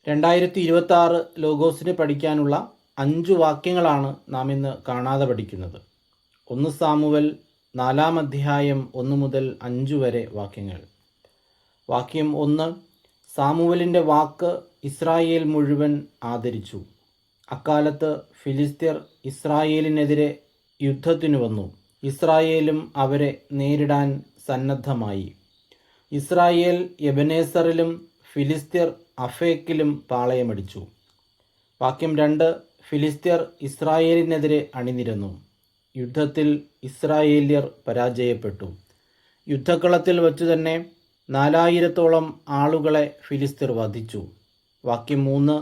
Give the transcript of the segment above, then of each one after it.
2026 ലോഗോസിന് പഠിക്കാനുള്ള 5 വാക്യങ്ങളാണ് നാം ഇന്ന് കാണാതെ പഠിക്കുന്നത്. 1 സാമുവൽ 4-ാം അധ്യായം 1 മുതൽ 5 വരെ വാക്യങ്ങൾ. വാക്യം 1. സാമുവലിൻ്റെ വാക്ക് ഇസ്രായേൽ മുഴുവൻ ആദരിച്ചു. അക്കാലത്ത് ഫിലിസ്ത്യർ ഇസ്രായേലിനെതിരെ യുദ്ധത്തിനു വന്നു. ഇസ്രായേലും അവരെ നേരിടാൻ സന്നദ്ധമായി. ഇസ്രായേൽ എബനേസറിലും ഫിലിസ്ത്യർ അഫേക്കിലും പാളയമടിച്ചു. വാക്യം 2. ഫിലിസ്ത്യർ ഇസ്രായേലിനെതിരെ അണിനിരന്നു. യുദ്ധത്തിൽ ഇസ്രായേല്യർ പരാജയപ്പെട്ടു. യുദ്ധക്കളത്തിൽ വച്ചു തന്നെ 4000-ഓളം ആളുകളെ ഫിലിസ്ത്യർ വധിച്ചു. വാക്യം 3.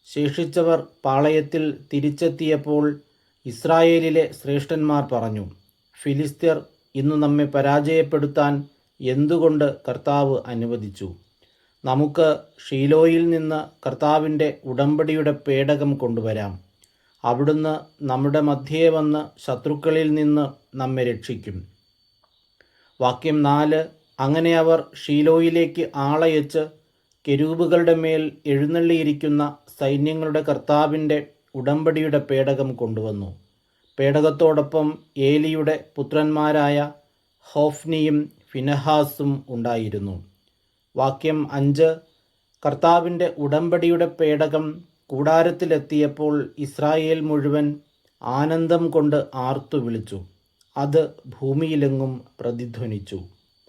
ശേഷിച്ചവർ പാളയത്തിൽ തിരിച്ചെത്തിയപ്പോൾ ഇസ്രായേലിലെ ശ്രേഷ്ഠന്മാർ പറഞ്ഞു, ഫിലിസ്ത്യർ ഇന്നു നമ്മെ പരാജയപ്പെടുത്താൻ എന്തുകൊണ്ട് കർത്താവ് അനുവദിച്ചു? നമുക്ക് ഷീലോയിൽ നിന്ന് കർത്താവിൻ്റെ ഉടമ്പടിയുടെ പേടകം കൊണ്ടുവരാം. അവിടുന്ന് നമ്മുടെ മധ്യേ വന്ന് ശത്രുക്കളിൽ നിന്ന് നമ്മെ രക്ഷിക്കും. വാക്യം 4. അങ്ങനെ അവർ ഷീലോയിലേക്ക് ആളയച്ച് കെരൂബുകളുടെ മേൽ എഴുന്നള്ളിയിരിക്കുന്ന സൈന്യങ്ങളുടെ കർത്താവിൻ്റെ ഉടമ്പടിയുടെ പേടകം കൊണ്ടുവന്നു. പേടകത്തോടൊപ്പം ഏലിയുടെ പുത്രന്മാരായ ഹോഫ്നിയും ഫിനഹാസും ഉണ്ടായിരുന്നു. വാക്യം 5. കർത്താവിൻ്റെ ഉടമ്പടിയുടെ പേടകം കൂടാരത്തിലെത്തിയപ്പോൾ ഇസ്രായേൽ മുഴുവൻ ആനന്ദം കൊണ്ട് ആർത്തു വിളിച്ചു. അത് ഭൂമിയിലെങ്ങും പ്രതിധ്വനിച്ചു.